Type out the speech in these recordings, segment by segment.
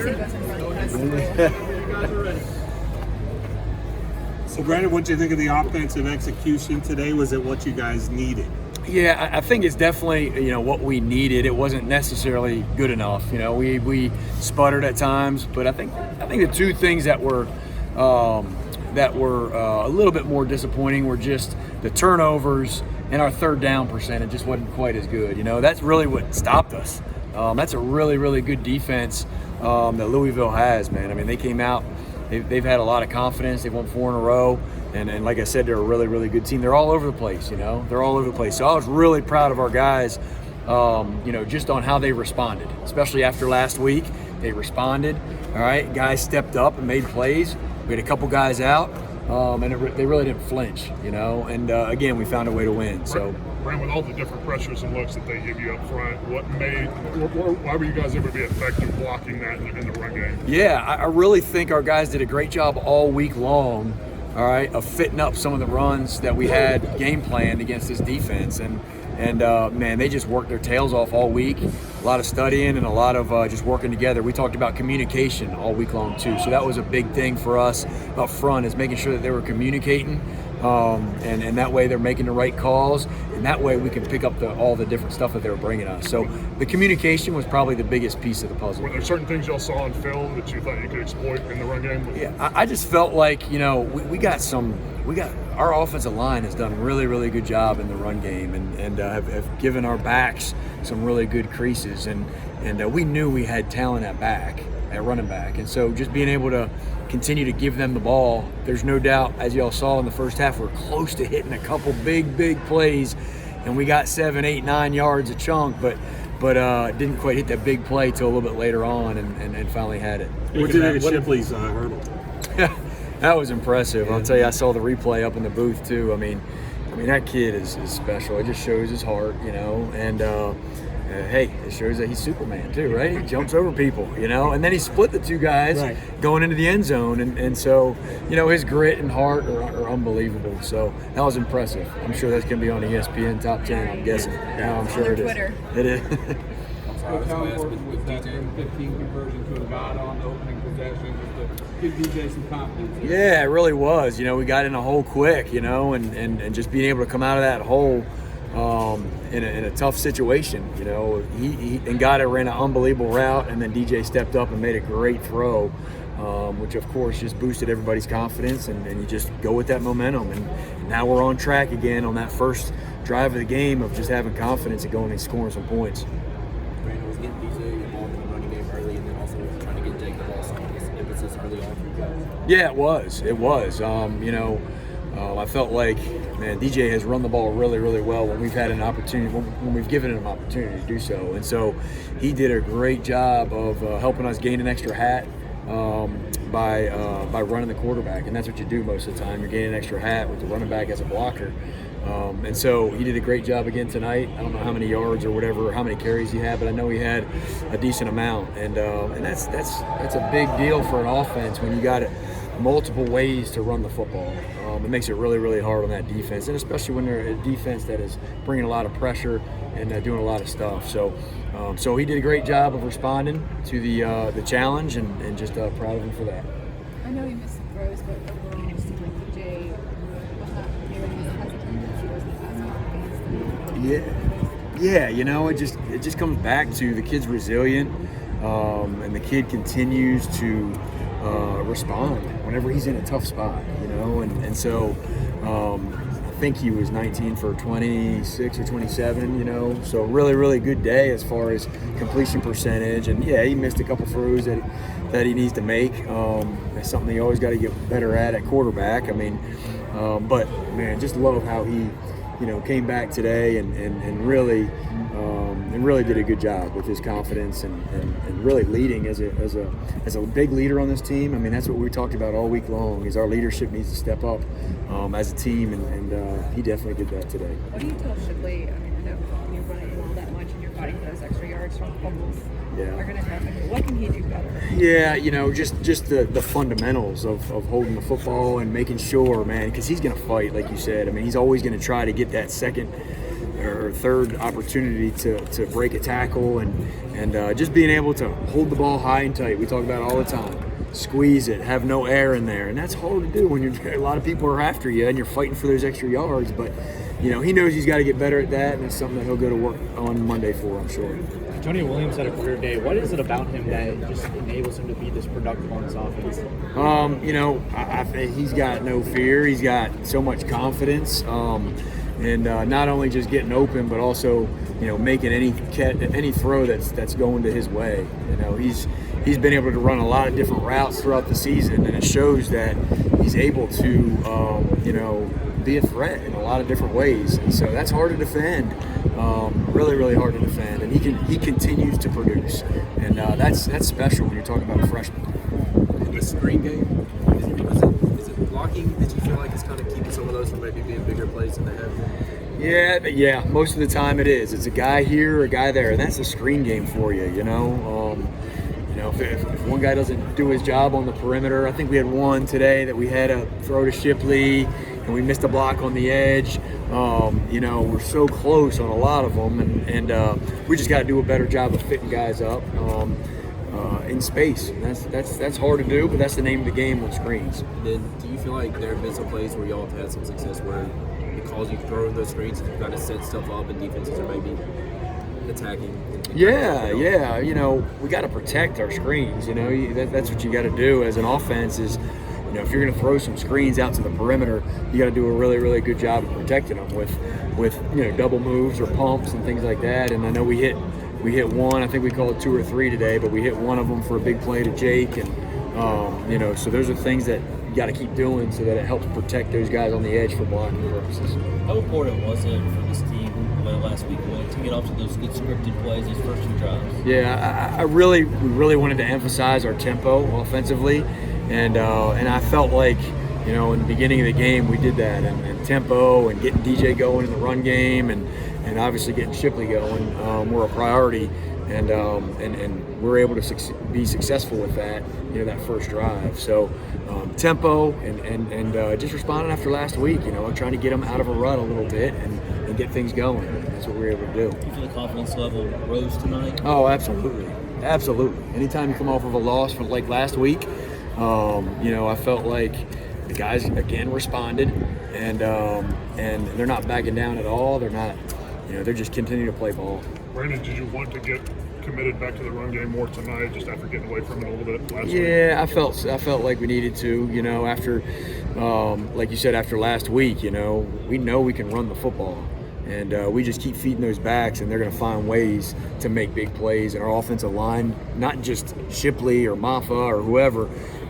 Mason goes in front. So, Brandon, what do you think of the offensive execution today? Was it what you guys needed? Yeah, I think it's definitely, what we needed. It wasn't necessarily good enough. We sputtered at times, but I think the two things that were a little bit more disappointing were just the turnovers and our third down percentage just wasn't quite as good. That's really what stopped us. That's a really, really good defense that Louisville has, man. I mean, they came out. They've had a lot of confidence. They've won 4 in a row. And like I said, they're a really, really good team. They're all over the place, They're all over the place. So I was really proud of our guys, just on how they responded, especially after last week. They responded, all right? Guys stepped up and made plays. We had a couple guys out, and they really didn't flinch, And, again, we found a way to win. So, Brand, with all the different pressures and looks that they give you up front, why were you guys able to be effective blocking that in the run game? Yeah, I really think our guys did a great job all week long, all right, of fitting up some of the runs that we had game planned against this defense. And man, they just worked their tails off all week. A lot of studying and a lot of just working together. We talked about communication all week long too. So that was a big thing for us up front, is making sure that they were communicating. And that way they're making the right calls, and that way we can pick up all the different stuff that they were bringing us. So the communication was probably the biggest piece of the puzzle. Were there certain things y'all saw on film that you thought you could exploit in the run game? Yeah, I just felt like, our offensive line has done a really, really good job in the run game and have given our backs some really good creases. And we knew we had talent at running back. And so just being able to continue to give them the ball, there's no doubt, as y'all saw in the first half, we're close to hitting a couple big plays, and we got 7, 8, 9 yards a chunk, but didn't quite hit that big play till a little bit later on and finally had it. What did you think of Shipley's hurdle? That was impressive. I'll tell you, I saw the replay up in the booth too. I mean that kid is special. It just shows his heart, and hey, it shows that he's Superman too, right? He jumps over people, and then he split the two guys going into the end zone. And so, his grit and heart are unbelievable. So that was impressive. I'm sure that's going to be on the ESPN top 10, I'm guessing. Yeah, I'm sure it is. Twitter. It is. How important was that 15 conversion to a Ngata on the opening possession just to give DJ some confidence? Yeah, it really was. We got in a hole quick, and just being able to come out of that hole in a tough situation. He Ngata ran an unbelievable route, and then DJ stepped up and made a great throw, which of course just boosted everybody's confidence, and you just go with that momentum. And now we're on track again on that first drive of the game of just having confidence and going and scoring some points. Brandon was getting DJ involved in the running game early, and then also trying to get Jake the ball. So emphasis early on for you guys. Yeah, it was. I felt like, man, DJ has run the ball really, really well when we've had an opportunity, when we've given him an opportunity to do so. And so he did a great job of helping us gain an extra hat by running the quarterback. And that's what you do most of the time. You're gaining an extra hat with the running back as a blocker. And so he did a great job again tonight. I don't know how many yards or whatever, how many carries he had, but I know he had a decent amount. And that's a big deal for an offense when you got multiple ways to run the football. It makes it really, really hard on that defense, and especially when they're a defense that is bringing a lot of pressure and doing a lot of stuff. So he did a great job of responding to the challenge, and just proud of him for that. I know he missed some throws, but overall, it seemed like DJ was not nearly as hesitant as he was in the past. Yeah, it just comes back to the kid's resilient, and the kid continues to respond whenever he's in a tough spot, and so I think he was 19 for 26 or 27, so really, really good day as far as completion percentage. And yeah, he missed a couple throws that he needs to make. That's something he always got to get better at quarterback. But man, just love how he came back today and really did a good job with his confidence and really leading as a big leader on this team. That's what we talked about all week long, is our leadership needs to step up as a team, and he definitely did that today. What do you tell Shipley? I know you're running the ball that much and you're fighting those extra yards from fumbles. Yeah. Are going to happen. What can he do better? Yeah, just the fundamentals of holding the football and making sure, man, because he's going to fight, like you said. He's always going to try to get that second or third opportunity to break a tackle, and just being able to hold the ball high and tight. We talk about it all the time. Squeeze it, have no air in there, and that's hard to do when a lot of people are after you and you're fighting for those extra yards. But he knows he's got to get better at that, and it's something that he'll go to work on Monday for, I'm sure. Antonio Williams had a career day. What is it about him that just enables him to be this productive on this offense? I think he's got no fear. He's got so much confidence, and not only just getting open, but also making any throw that's going to his way. He's been able to run a lot of different routes throughout the season, and it shows that he's able to be a threat in a lot of different ways. And so that's hard to defend. Really, really hard to defend, and he continues to produce, and that's special when you're talking about a freshman. The screen game, is it blocking that you feel like is kind of keeping some of those from maybe being bigger plays than they have? Yeah. Most of the time it is. It's a guy here, a guy there, and that's a screen game for you. If one guy doesn't do his job on the perimeter, I think we had one today that we had a throw to Shipley, and we missed a block on the edge. We're so close on a lot of them, and we just got to do a better job of fitting guys up in space. That's hard to do, but that's the name of the game on screens. Then do you feel like there have been some plays where y'all have had some success where because you throw those screens, you've got to set stuff up and defenses are maybe attacking? Yeah. We got to protect our screens. That's what you got to do as an offense is, if you're going to throw some screens out to the perimeter, you got to do a really, really good job of protecting them with double moves or pumps and things like that. And I know we hit one. I think we called 2 or 3 today, but we hit one of them for a big play to Jake. And so those are things that you got to keep doing so that it helps protect those guys on the edge for blocking purposes. How important was it for this team last week to get off to those good scripted plays, these first 2 drives? Yeah, we really wanted to emphasize our tempo offensively, and I felt like in the beginning of the game we did that, and tempo and getting DJ going in the run game, and obviously getting Shipley going were a priority, and we're able to be successful with that that first drive. So tempo and just responding after last week, trying to get them out of a rut a little bit and get things going. That's what we were able to do. Do you feel the confidence level rose tonight? Oh, absolutely. Anytime you come off of a loss from like last week, I felt like the guys again responded, and they're not backing down at all. They're not, they're just continuing to play ball. Brandon, did you want to get committed back to the run game more tonight, just after getting away from it a little bit last week? Yeah, I felt like we needed to. After, like you said, after last week, we know we can run the football. And we just keep feeding those backs, and they're going to find ways to make big plays. And our offensive line, not just Shipley or Maffa or whoever,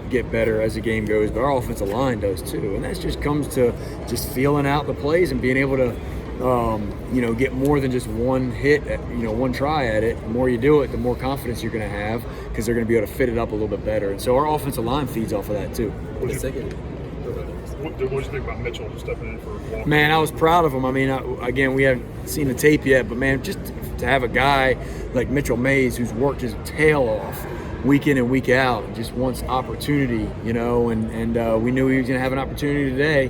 get better as the game goes, but our offensive line does too. And that just comes to just feeling out the plays and being able to, get more than just one hit, one try at it. The more you do it, the more confidence you're going to have because they're going to be able to fit it up a little bit better. And so our offensive line feeds off of that too. What did you think about Mitchell stepping in for Walker? Man, I was proud of him. I mean, again, we haven't seen the tape yet, but man, just to have a guy like Mitchell Mays who's worked his tail off week in and week out and just wants opportunity, and we knew he was going to have an opportunity today.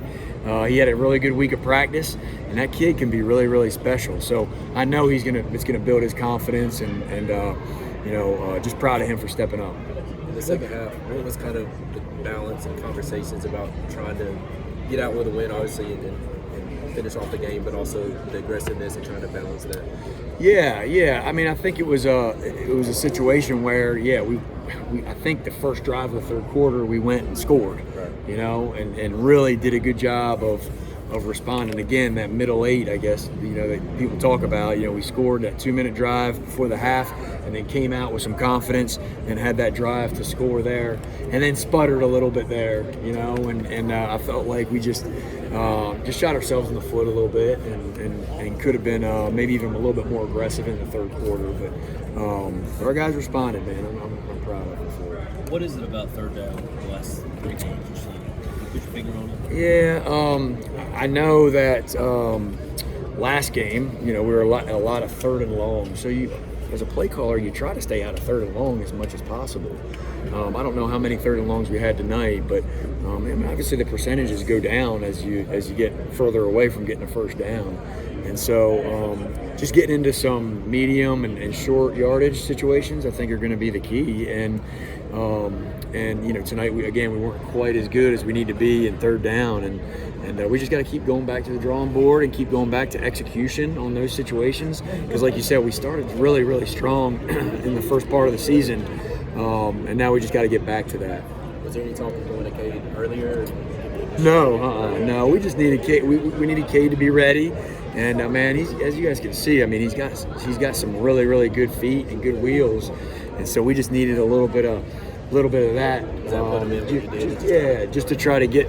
He had a really good week of practice, and that kid can be really, really special. So I know it's going to build his confidence, and just proud of him for stepping up. In the second half, what was kind of the balance and conversations about trying to get out with a win, obviously, and finish off the game, but also the aggressiveness and trying to balance that? Yeah. I mean, I think it was a situation where, I think the first drive of the third quarter we went and scored, right. And really did a good job of responding. Again, that middle 8, I guess, that people talk about. We scored that 2-minute drive before the half, and then came out with some confidence and had that drive to score there, and then sputtered a little bit there, and I felt like we just shot ourselves in the foot a little bit, and could have been maybe even a little bit more aggressive in the third quarter. But our guys responded, man. I'm proud of them for it. What is it about third down the last 3 games you're seeing? Put your finger on it. Yeah, I know that last game, we were a lot of third and long. So as a play caller, you try to stay out of third and long as much as possible. I don't know how many third and longs we had tonight, but obviously the percentages go down as you get further away from getting a first down. And so just getting into some medium and short yardage situations, I think, are going to be the key. And tonight we weren't quite as good as we need to be in third down, and we just got to keep going back to the drawing board and keep going back to execution on those situations, because like you said, we started really, really strong in the first part of the season, and now we just got to get back to that. Was there any talk of going to Cade earlier? No. We just needed Cade. We needed Cade to be ready, and man, he's, as you guys can see, I mean, he's got some really, really good feet and good wheels, and so we just needed a little bit of that. Is that what it meant? Just to try to get